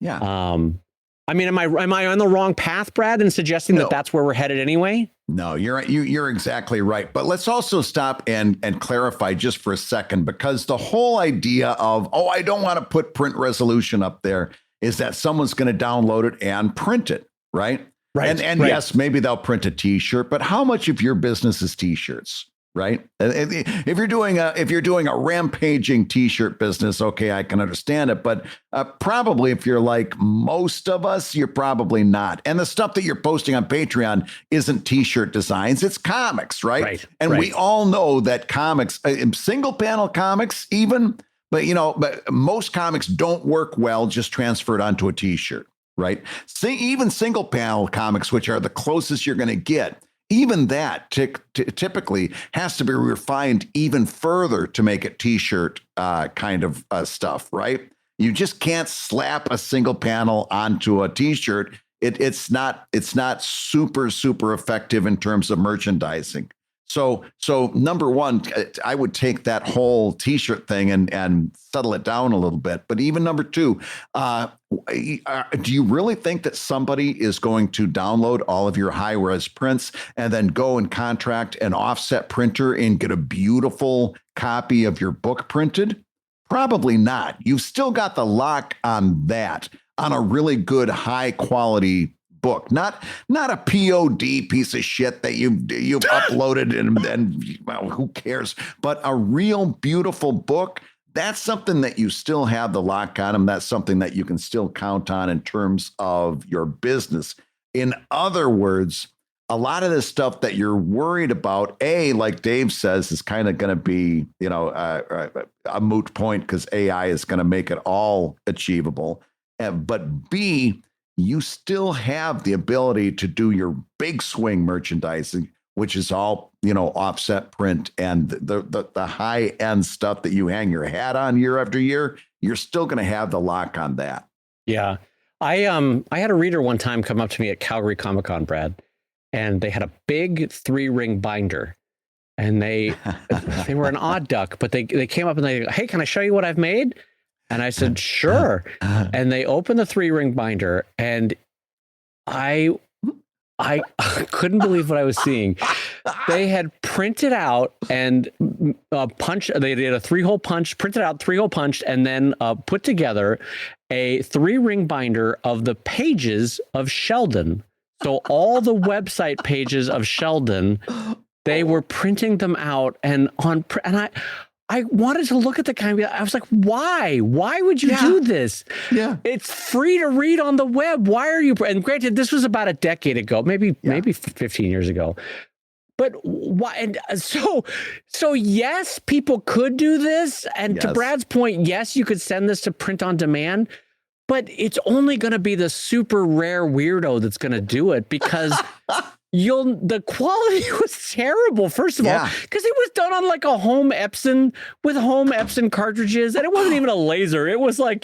I mean, am I on the wrong path, Brad, in suggesting that that's where we're headed anyway? No, you're exactly right. But let's also stop and clarify just for a second, because the whole idea of, I don't want to put print resolution up there is that someone's going to download it and print it, right? And yes, maybe they'll print a t-shirt, but how much of your business is t-shirts? Right. If you're doing a rampaging t-shirt business, okay, I can understand it. But probably if you're like most of us, you're probably not. And the stuff that you're posting on Patreon isn't t-shirt designs. It's comics. Right. And we all know that comics, single panel comics, but most comics don't work well just transferred onto a t-shirt. Right. Even single panel comics, which are the closest you're going to get. Even that typically has to be refined even further to make it t-shirt kind of stuff, right? You just can't slap a single panel onto a t-shirt. It's not super effective in terms of merchandising. So number one, I would take that whole t-shirt thing and settle it down a little bit. But even number two, do you really think that somebody is going to download all of your high-res prints and then go and contract an offset printer and get a beautiful copy of your book printed? Probably not. You've still got the lock on that, on a really good high-quality book, not a POD piece of shit that you've uploaded and well, who cares? But a real beautiful book. That's something that you still have the lock on them. That's something that you can still count on in terms of your business. In other words, a lot of this stuff that you're worried about, like Dave says, is kind of going to be, a moot point because AI is going to make it all achievable. But B, you still have the ability to do your big swing merchandising, which is all, offset print and the high end stuff that you hang your hat on year after year. You're still going to have the lock on that. Yeah. I had a reader one time come up to me at Calgary Comic-Con, Brad, and they had a big 3-ring binder, and they were an odd duck, but they came up and they, hey, can I show you what I've made? And I said, sure. And they opened the 3-ring binder, and I couldn't believe what I was seeing. They had printed out and punched. They did a 3-hole punch, printed out 3-hole punched, and then put together a 3-ring binder of the pages of Sheldon. So all the website pages of Sheldon, they were printing them out and I wanted to look at the kind of, I was like, why? Why would you do this? Yeah. It's free to read on the web. Why are you? And granted, this was about a decade ago, maybe 15 years ago. But why? And so yes, people could do this. And to Brad's point, yes, you could send this to print on demand, but it's only going to be the super rare weirdo that's going to do it because the quality was terrible, first of all, because it was done on like a home Epson with home Epson cartridges, and it wasn't even a laser. It was like,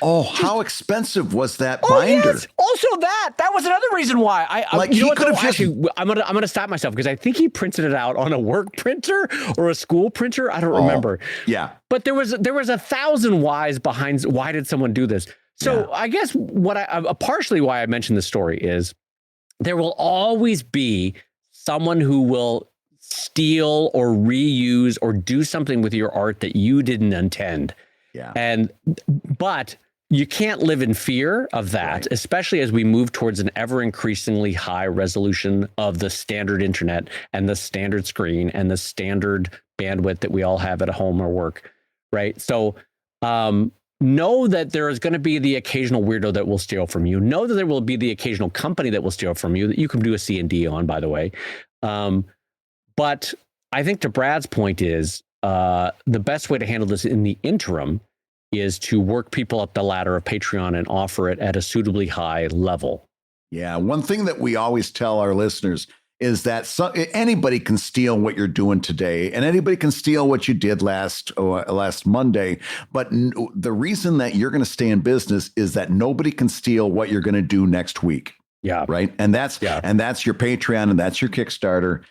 how expensive was that binder? Yes. Also, that was another reason why I'm gonna stop myself because I think he printed it out on a work printer or a school printer. I don't remember. Yeah, but there was 1,000 whys behind why did someone do this. So I guess partially why I mentioned this story is, there will always be someone who will steal or reuse or do something with your art that you didn't intend. Yeah. But you can't live in fear of that, especially as we move towards an ever increasingly high resolution of the standard internet and the standard screen and the standard bandwidth that we all have at home or work. Right. So, know that there is going to be the occasional weirdo that will steal from you. Know that there will be the occasional company that will steal from you that you can do a C&D on, by the way. But I think to Brad's point is the best way to handle this in the interim is to work people up the ladder of Patreon and offer it at a suitably high level. Yeah. One thing that we always tell our listeners is that anybody can steal what you're doing today, and anybody can steal what you did last Monday. But the reason that you're going to stay in business is that nobody can steal what you're going to do next week. Yeah. Right. And that's your Patreon and that's your Kickstarter.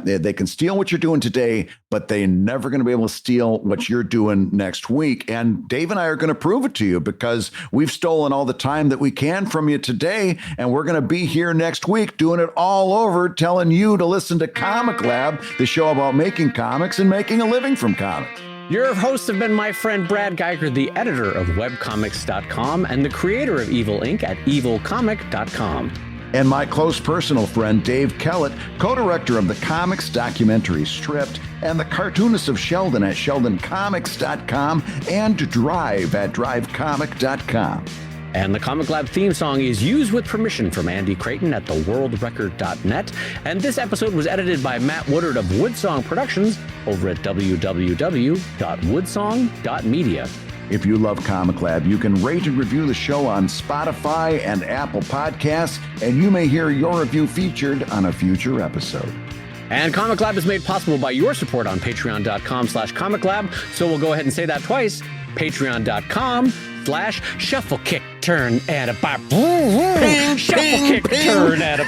They can steal what you're doing today, but they're never going to be able to steal what you're doing next week. And Dave and I are going to prove it to you because we've stolen all the time that we can from you today. And we're going to be here next week doing it all over, telling you to listen to ComicLab, the show about making comics and making a living from comics. Your hosts have been my friend Brad Geiger, the editor of webcomics.com and the creator of Evil Inc. at evilcomic.com. And my close personal friend, Dave Kellett, co-director of the comics documentary Stripped and the cartoonist of Sheldon at sheldoncomics.com and Drive at drivecomic.com. And the Comic Lab theme song is used with permission from Andy Creighton at theworldrecord.net. And this episode was edited by Matt Woodard of Woodsong Productions over at www.woodsong.media. If you love Comic Lab, you can rate and review the show on Spotify and Apple Podcasts, and you may hear your review featured on a future episode. And Comic Lab is made possible by your support on patreon.com/comiclab. So we'll go ahead and say that twice. Patreon.com/shuffle kick turn at a bar. Shuffle kick turn at a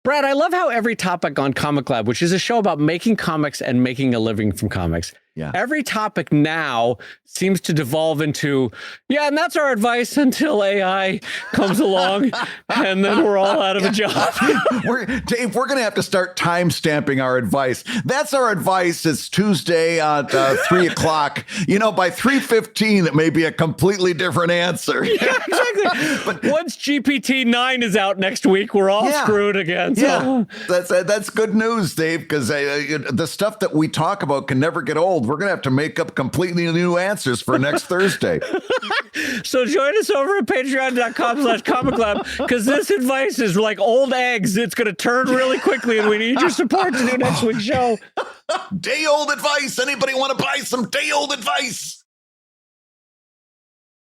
Brad, I love how every topic on ComicLab, which is a show about making comics and making a living from comics, every topic now seems to devolve into, and that's our advice until AI comes along, and then we're all out of a job. Dave, we're going to have to start time stamping our advice. That's our advice. It's Tuesday at 3 o'clock. By 3:15, it may be a completely different answer. Yeah, exactly. But once GPT-9 is out next week, we're all screwed again. So. Yeah, that's good news, Dave, because the stuff that we talk about can never get old. We're going to have to make up completely new answers for next Thursday. So join us over at patreon.com/ComicLab, because this advice is like old eggs. It's going to turn really quickly, and we need your support to do next week's show. Day-old advice. Anybody want to buy some day-old advice?